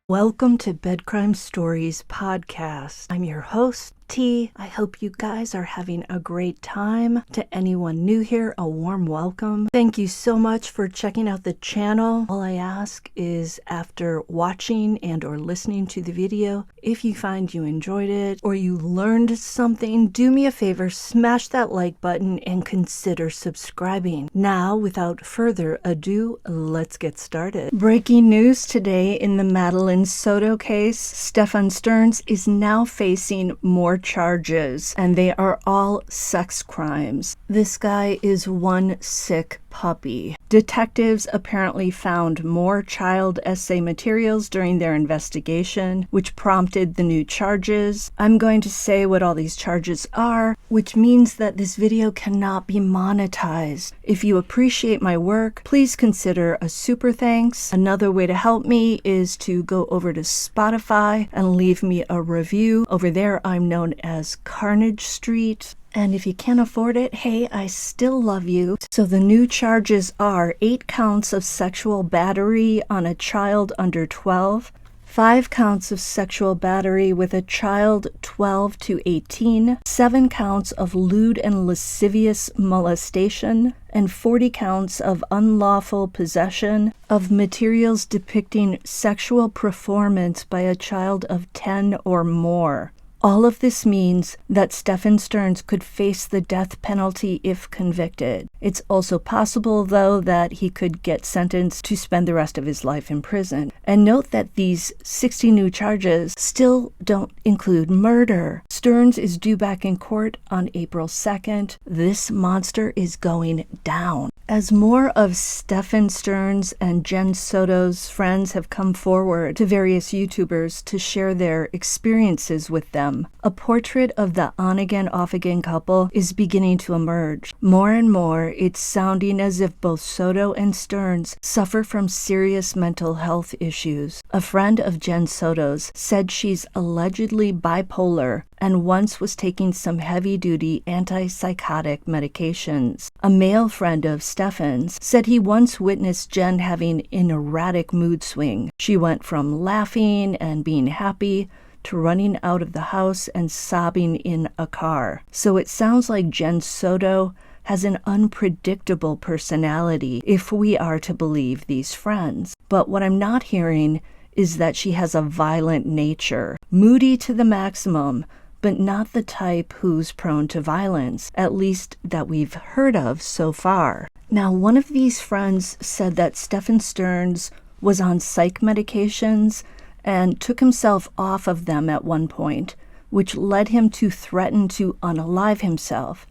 Welcome to Bed Crime Stories podcast. I'm your host, T. I hope you guys are having a great time. To anyone new here, a warm welcome. Thank you so much for checking out the channel. All I ask is after watching and or listening to the video, if you find you enjoyed it or you learned something, do me a favor, smash that like button and consider subscribing. Now, without further ado, let's get started. Breaking news today in the Madeline Soto case. Stephan Sterns is now facing more charges, and they are all sex crimes. This guy is one sick puppy. Detectives apparently found more child essay materials during their investigation, which prompted the new charges. I'm going to say what all these charges are, which means that this video cannot be monetized. If you appreciate my work, please consider a super thanks. Another way to help me is to go over to Spotify and leave me a review. Over there, I'm known as Carnage Street. And if you can't afford it, hey, I still love you. So the new charges are 8 counts of sexual battery on a child under 12, 5 counts of sexual battery with a child 12 to 18, 7 counts of lewd and lascivious molestation, and 40 counts of unlawful possession of materials depicting sexual performance by a child of 10 or more. All of this means that Stephan Sterns could face the death penalty if convicted. It's also possible, though, that he could get sentenced to spend the rest of his life in prison. And note that these 60 new charges still don't include murder. Sterns is due back in court on April 2nd. This monster is going down. As more of Stephan Sterns and Jenn Soto's friends have come forward to various YouTubers to share their experiences with them, a portrait of the on-again, off-again couple is beginning to emerge. More and more, it's sounding as if both Soto and Sterns suffer from serious mental health issues. A friend of Jenn Soto's said she's allegedly bipolar and once was taking some heavy-duty antipsychotic medications. A male friend of Stefan's said he once witnessed Jenn having an erratic mood swing. She went from laughing and being happy to running out of the house and sobbing in a car. So it sounds like Jenn Soto has an unpredictable personality, if we are to believe these friends. But what I'm not hearing is that she has a violent nature, moody to the maximum, but not the type who's prone to violence, at least that we've heard of so far. Now, one of these friends said that Stephan Sterns was on psych medications and took himself off of them at one point, which led him to threaten to unalive himself.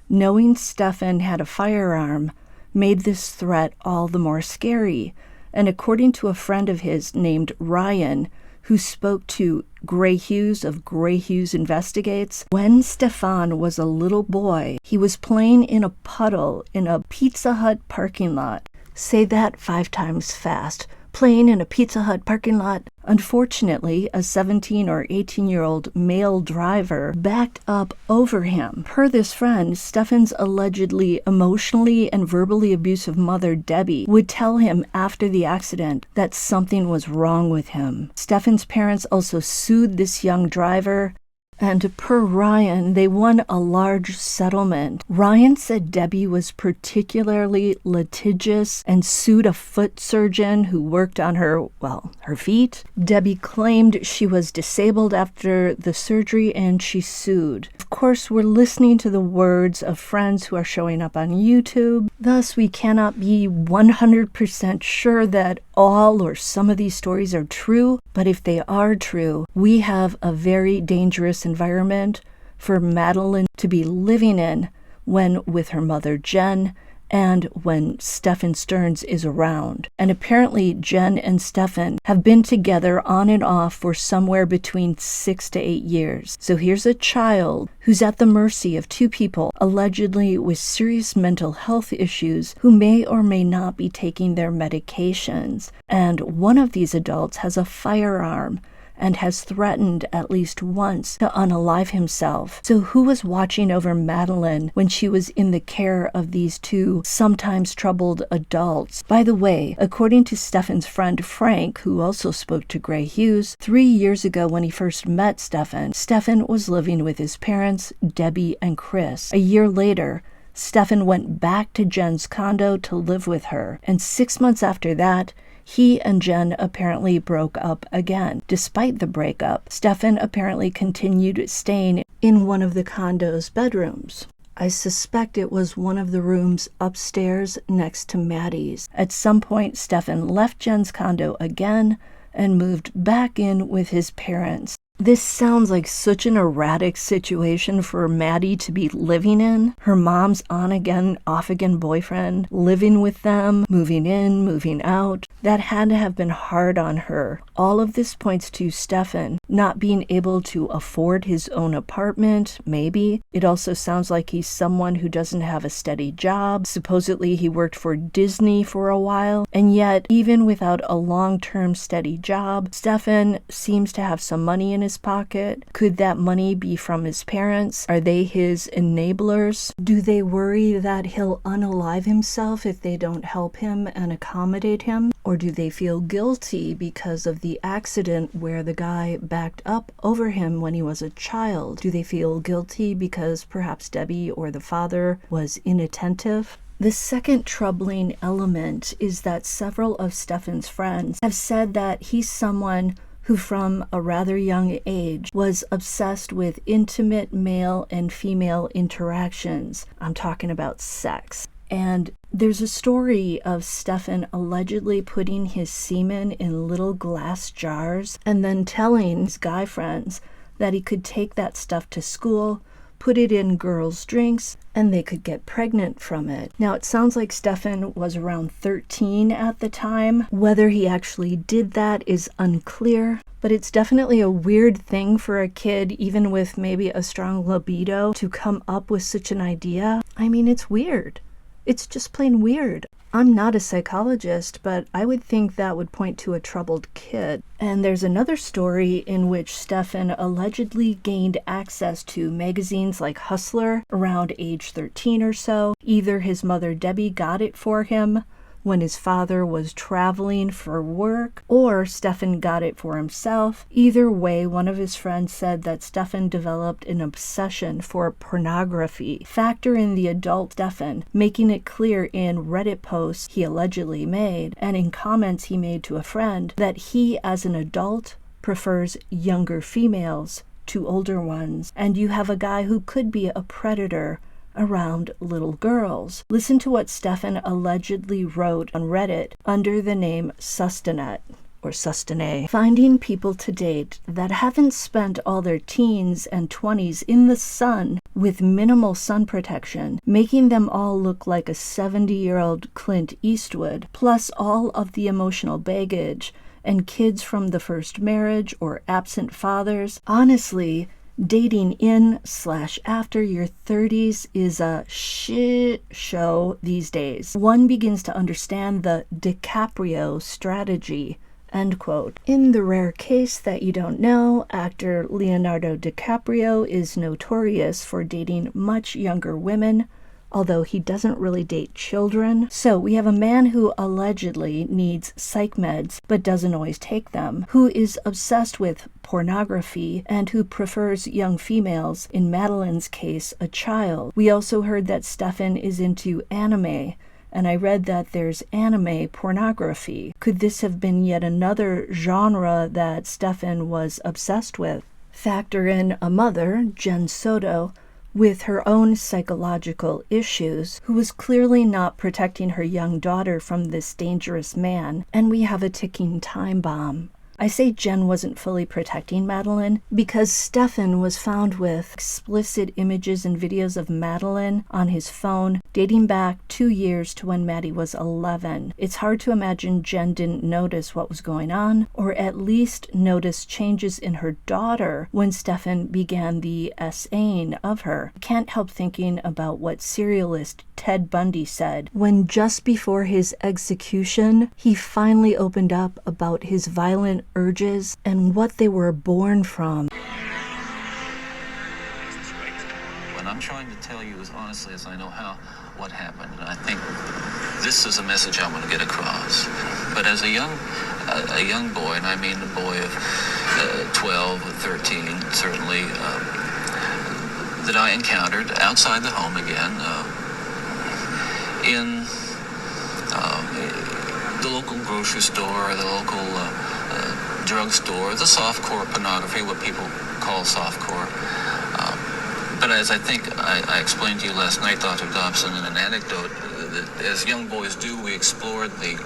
Knowing Stefan had a firearm made this threat all the more scary, and according to a friend of his named Ryan, who spoke to Gray Hughes of Gray Hughes Investigates, when Stefan was a little boy, he was playing in a puddle in a Pizza Hut parking lot. Say that 5 times fast. Playing in a Pizza Hut parking lot. Unfortunately, a 17 or 18-year-old male driver backed up over him. Per this friend, Stefan's allegedly emotionally and verbally abusive mother, Debbie, would tell him after the accident that something was wrong with him. Stefan's parents also sued this young driver, and per Ryan, they won a large settlement. Ryan said Debbie was particularly litigious and sued a foot surgeon who worked on her feet. Debbie claimed she was disabled after the surgery and she sued. Of course, we're listening to the words of friends who are showing up on YouTube. Thus, we cannot be 100% sure that all or some of these stories are true, but if they are true, we have a very dangerous environment for Madeline to be living in when with her mother Jenn and when Stephan Sterns is around. And apparently Jenn and Stefan have been together on and off for somewhere between 6 to 8 years. So here's a child who's at the mercy of 2 people allegedly with serious mental health issues who may or may not be taking their medications. And one of these adults has a firearm and has threatened at least once to unalive himself. So who was watching over Madeline when she was in the care of these two sometimes troubled adults? By the way, according to Stefan's friend Frank, who also spoke to Gray Hughes, 3 years ago when he first met Stefan was living with his parents, Debbie and Chris. A year later, Stefan went back to Jenn's condo to live with her, and 6 months after that, he and Jenn apparently broke up again. Despite the breakup, Stefan apparently continued staying in one of the condo's bedrooms. I suspect it was one of the rooms upstairs next to Maddie's. At some point, Stefan left Jenn's condo again and moved back in with his parents. This sounds like such an erratic situation for Maddie to be living in. Her mom's on-again, off-again boyfriend, living with them, moving in, moving out. That had to have been hard on her. All of this points to Stefan not being able to afford his own apartment, maybe. It also sounds like he's someone who doesn't have a steady job. Supposedly he worked for Disney for a while, and yet, even without a long-term steady job, Stefan seems to have some money in his pocket. Could that money be from his parents? Are they his enablers? Do they worry that he'll unalive himself if they don't help him and accommodate him? Or do they feel guilty because of the accident where the guy backed up over him when he was a child? Do they feel guilty because perhaps Debbie or the father was inattentive? The second troubling element is that several of Stefan's friends have said that he's someone who from a rather young age was obsessed with intimate male and female interactions. I'm talking about sex. And there's a story of Stefan allegedly putting his semen in little glass jars and then telling his guy friends that he could take that stuff to school, put it in girls' drinks, and they could get pregnant from it. Now, it sounds like Stefan was around 13 at the time. Whether he actually did that is unclear, but it's definitely a weird thing for a kid, even with maybe a strong libido, to come up with such an idea. I mean, it's weird. It's just plain weird. I'm not a psychologist, but I would think that would point to a troubled kid. And there's another story in which Stefan allegedly gained access to magazines like Hustler around age 13 or so. Either his mother Debbie got it for him when his father was traveling for work, or Stefan got it for himself. Either way, one of his friends said that Stefan developed an obsession for pornography. Factor in the adult Stefan, making it clear in Reddit posts he allegedly made, and in comments he made to a friend, that he, as an adult, prefers younger females to older ones. And you have a guy who could be a predator around little girls. Listen to what Stefan allegedly wrote on Reddit under the name Sustanet or Sustane. Finding people to date that haven't spent all their teens and 20s in the sun with minimal sun protection, making them all look like a 70-year-old Clint Eastwood, plus all of the emotional baggage and kids from the first marriage or absent fathers. Honestly, dating in/after your 30s is a shit show these days. One begins to understand the DiCaprio strategy, end quote. In the rare case that you don't know, actor Leonardo DiCaprio is notorious for dating much younger women, although he doesn't really date children. So we have a man who allegedly needs psych meds but doesn't always take them, who is obsessed with pornography, and who prefers young females, in Madeline's case, a child. We also heard that Stefan is into anime, and I read that there's anime pornography. Could this have been yet another genre that Stefan was obsessed with? Factor in a mother, Jenn Soto, with her own psychological issues, who was clearly not protecting her young daughter from this dangerous man, and we have a ticking time bomb. I say Jenn wasn't fully protecting Madeline because Stefan was found with explicit images and videos of Madeline on his phone dating back 2 years to when Maddie was 11. It's hard to imagine Jenn didn't notice what was going on, or at least notice changes in her daughter when Stefan began the essaying of her. I can't help thinking about what serialist Ted Bundy said when, just before his execution, he finally opened up about his violent urges and what they were born from. When I'm trying to tell you as honestly as I know how what happened, and I think this is a message I want to get across. But as a young boy, and I mean a boy of 12 or 13, certainly, that I encountered outside the home again, in the local grocery store, the local drugstore, the softcore pornography, what people call softcore. But as I think I explained to you last night, Dr. Dobson, in an anecdote, that as young boys do, we explored the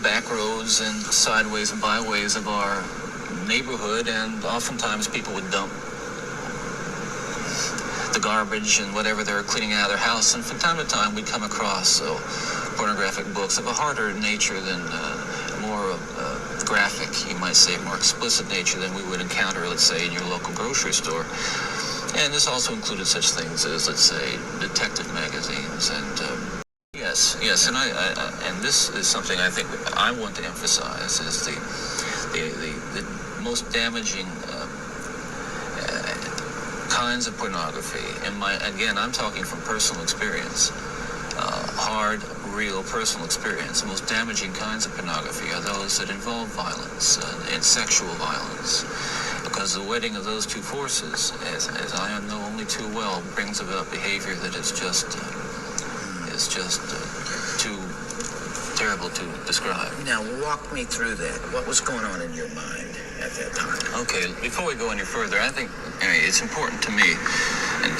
back roads and sideways and byways of our neighborhood, and oftentimes people would dump the garbage and whatever they were cleaning out of their house, and from time to time we'd come across pornographic books of a harder nature than more graphic, you might say, more explicit nature than we would encounter, let's say, in your local grocery store. And this also included such things as, let's say, detective magazines. And yes, and and this is something I think I want to emphasize, is the most damaging kinds of pornography. And again, I'm talking from personal experience, hard, real personal experience. The most damaging kinds of pornography are those that involve violence and sexual violence. Because the wedding of those two forces, as I know only too well, brings about behavior that is just too terrible to describe. Now walk me through that. What was going on in your mind at that time? Okay, before we go any further, I think it's important to me, and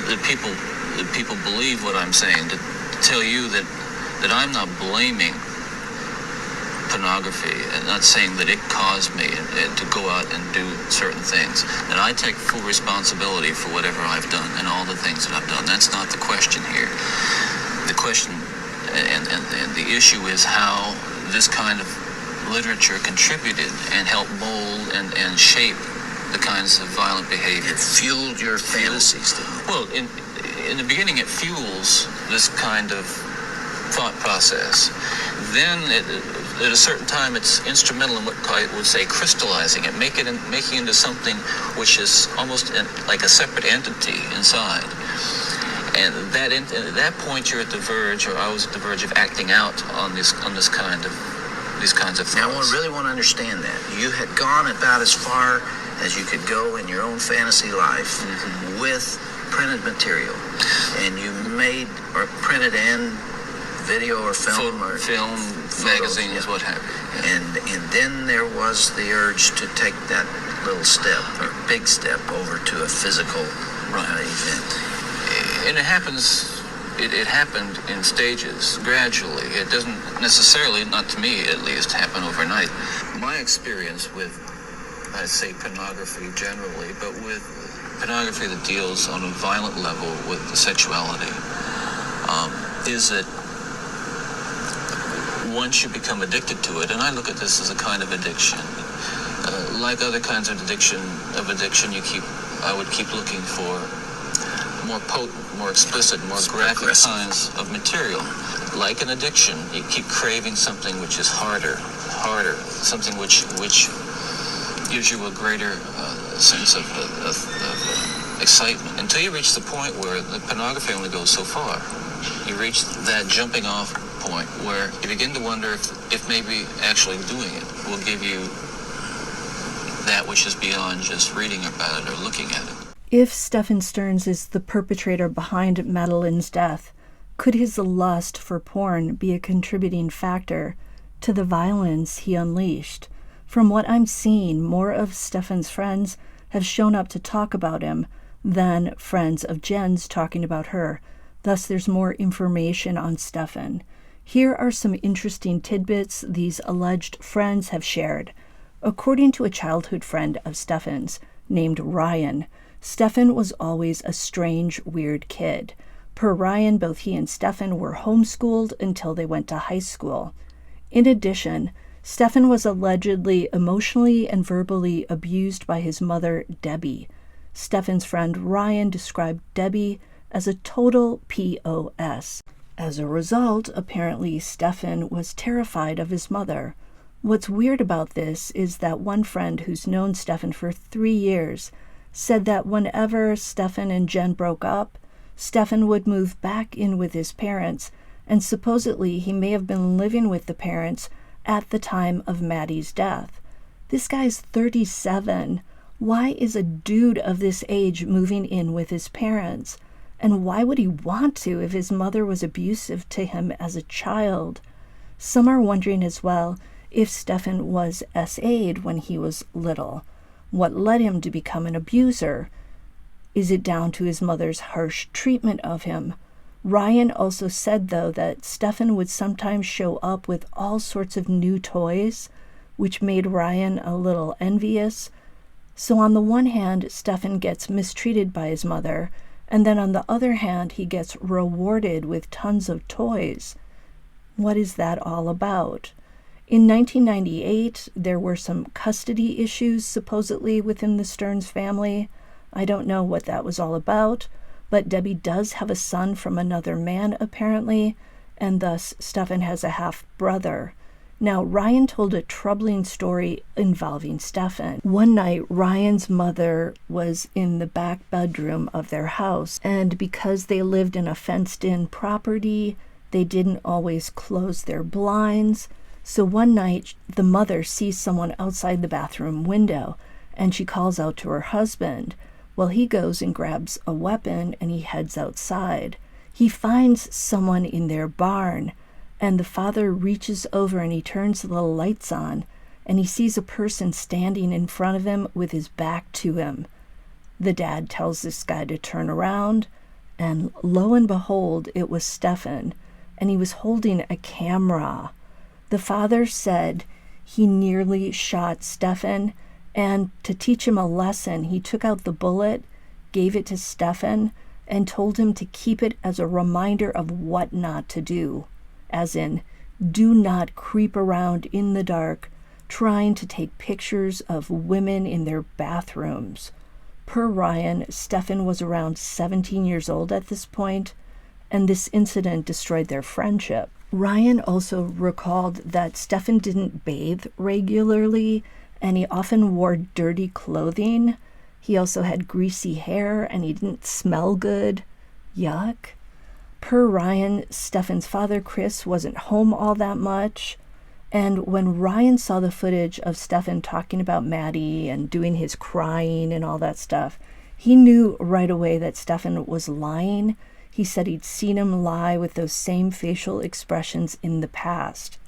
that people believe what I'm saying, to tell you that I'm not blaming pornography, and not saying that it caused me to go out and do certain things. And I take full responsibility for whatever I've done and all the things that I've done. That's not the question here. The question and the issue is how this kind of literature contributed and helped mold and shape the kinds of violent behavior. It fueled your fantasies, didn't it? Well, in the beginning, it fuels this kind of thought process. Then at a certain time, it's instrumental in what I would say crystallizing it, making into something which is almost like a separate entity inside. And at that point, you're at the verge, or I was at the verge of acting out on these kinds of thoughts. Now, I really want to understand that. You had gone about as far as you could go in your own fantasy life with printed material, and you made or printed and video or film magazines, what have you. Yeah. And then there was the urge to take that little step or big step over to a physical event. And it happened in stages, gradually. It doesn't necessarily, not to me at least, happen overnight. My experience with, I'd say, pornography generally, but with pornography that deals on a violent level with sexuality, is that once you become addicted to it, and I look at this as a kind of addiction, like other kinds of addiction, I would keep looking for more potent, more explicit, more graphic kinds of material. Like an addiction, you keep craving something which is harder, something which gives you a greater sense of excitement, until you reach the point where the pornography only goes so far. You reach that jumping off point where you begin to wonder if maybe actually doing it will give you that which is beyond just reading about it or looking at it. If Stephan Sterns is the perpetrator behind Madeline's death, could his lust for porn be a contributing factor to the violence he unleashed? From what I'm seeing, more of Stefan's friends have shown up to talk about him than friends of Jenn's talking about her. Thus, there's more information on Stefan. Here are some interesting tidbits these alleged friends have shared. According to a childhood friend of Stefan's named Ryan, Stefan was always a strange, weird kid. Per Ryan, both he and Stefan were homeschooled until they went to high school. In addition, Stefan was allegedly emotionally and verbally abused by his mother, Debbie. Stefan's friend Ryan described Debbie as a total POS. As a result, apparently Stefan was terrified of his mother. What's weird about this is that one friend who's known Stephan for 3 years said that whenever Stephan and Jenn broke up, Stephan would move back in with his parents, and supposedly he may have been living with the parents at the time of Maddie's death. This guy's 37. Why is a dude of this age moving in with his parents? And why would he want to if his mother was abusive to him as a child? Some are wondering as well if Stephan was SA'd when he was little. What led him to become an abuser? Is it down to his mother's harsh treatment of him? Ryan also said, though, that Stephan would sometimes show up with all sorts of new toys, which made Ryan a little envious. So on the one hand, Stephan gets mistreated by his mother, and then on the other hand, he gets rewarded with tons of toys. What is that all about? In 1998, there were some custody issues supposedly within the Sterns family. I don't know what that was all about, but Debbie does have a son from another man apparently, and thus Stephan has a half-brother. Now, Ryan told a troubling story involving Stephan. One night, Ryan's mother was in the back bedroom of their house, and because they lived in a fenced-in property, they didn't always close their blinds. So one night, the mother sees someone outside the bathroom window, and she calls out to her husband. Well, he goes and grabs a weapon, and he heads outside. He finds someone in their barn, and the father reaches over and he turns the lights on, and he sees a person standing in front of him with his back to him. The dad tells this guy to turn around, and lo and behold, it was Stephan, and he was holding a camera. The father said he nearly shot Stephan, and to teach him a lesson, he took out the bullet, gave it to Stephan, and told him to keep it as a reminder of what not to do. As in, do not creep around in the dark trying to take pictures of women in their bathrooms. Per Ryan, Stephan was around 17 years old at this point, and this incident destroyed their friendship. Ryan also recalled that Stephan didn't bathe regularly, and he often wore dirty clothing. He also had greasy hair, and he didn't smell good. Yuck. Per Ryan, Stephan's father, Chris, wasn't home all that much. And when Ryan saw the footage of Stephan talking about Maddie and doing his crying and all that stuff, he knew right away that Stephan was lying. He said he'd seen him lie with those same facial expressions in the past.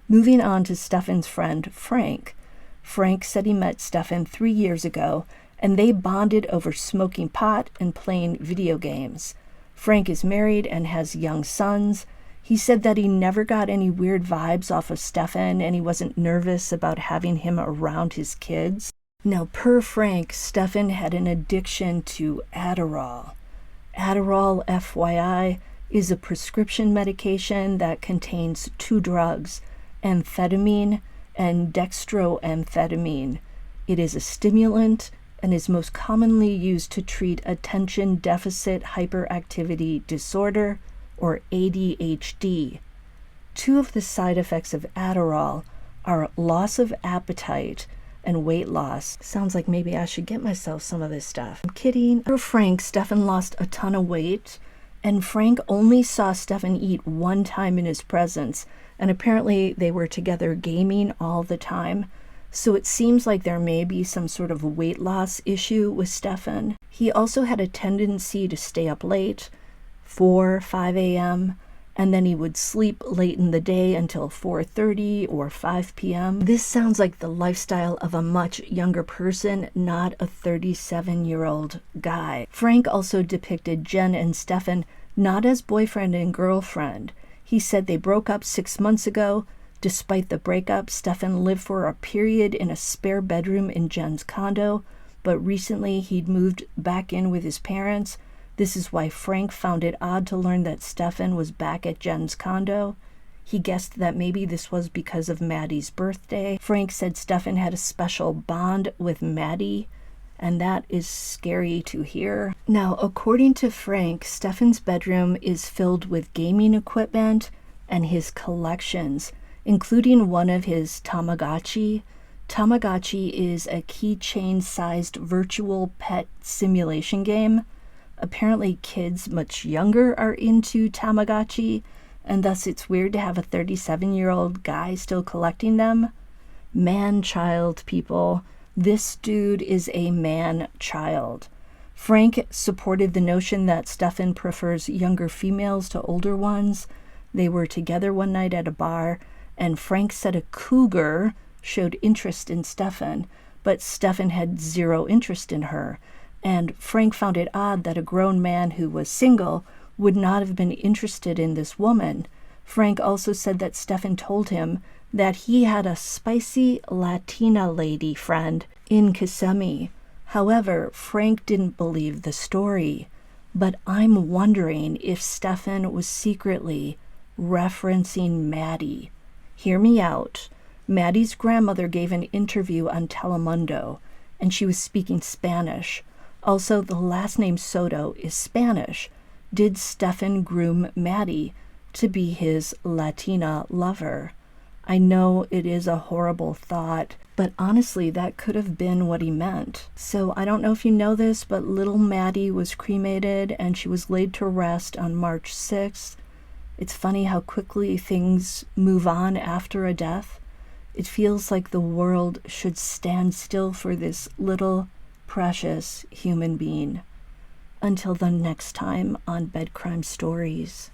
Moving on to Stephan's friend, Frank. Frank said he met Stephan 3 years ago, and they bonded over smoking pot and playing video games. Frank is married and has young sons. He said that he never got any weird vibes off of Stephan, and he wasn't nervous about having him around his kids. Now, per Frank, Stephan had an addiction to Adderall. Adderall, FYI, is a prescription medication that contains 2 drugs, amphetamine and dextroamphetamine. It is a stimulant and is most commonly used to treat attention deficit hyperactivity disorder, or ADHD. 2 of the side effects of Adderall are loss of appetite and weight loss. Sounds like maybe I should get myself some of this stuff. I'm kidding. For Frank, Stephan lost a ton of weight, and Frank only saw Stephan eat 1 time in his presence, and apparently they were together gaming all the time. So it seems like there may be some sort of weight loss issue with Stephan. He also had a tendency to stay up late, 4, 5 a.m., and then he would sleep late in the day until 4:30 or 5 p.m. This sounds like the lifestyle of a much younger person, not a 37-year-old guy. Frank also depicted Jenn and Stephan not as boyfriend and girlfriend. He said they broke up 6 months ago. Despite the breakup, Stephan lived for a period in a spare bedroom in Jenn's condo, but recently he'd moved back in with his parents. This is why Frank found it odd to learn that Stephan was back at Jenn's condo. He guessed that maybe this was because of Maddie's birthday. Frank said Stephan had a special bond with Maddie, and that is scary to hear. Now, according to Frank, Stephan's bedroom is filled with gaming equipment and his collections. including one of his Tamagotchi. Tamagotchi is a keychain-sized virtual pet simulation game. Apparently kids much younger are into Tamagotchi, and thus it's weird to have a 37-year-old guy still collecting them. Man-child, people. This dude is a man-child. Frank supported the notion that Stefan prefers younger females to older ones. They were together one night at a bar, and Frank said a cougar showed interest in Stefan, but Stefan had zero interest in her. And Frank found it odd that a grown man who was single would not have been interested in this woman. Frank also said that Stefan told him that he had a spicy Latina lady friend in Kissimmee. However, Frank didn't believe the story. But I'm wondering if Stefan was secretly referencing Maddie. Hear me out. Maddie's grandmother gave an interview on Telemundo, and she was speaking Spanish. Also, the last name Soto is Spanish. Did Stefan groom Maddie to be his Latina lover? I know it is a horrible thought, but honestly, that could have been what he meant. So I don't know if you know this, but little Maddie was cremated and she was laid to rest on March 6th. It's funny how quickly things move on after a death. It feels like the world should stand still for this little, precious human being. Until the next time on Bed Crime Stories.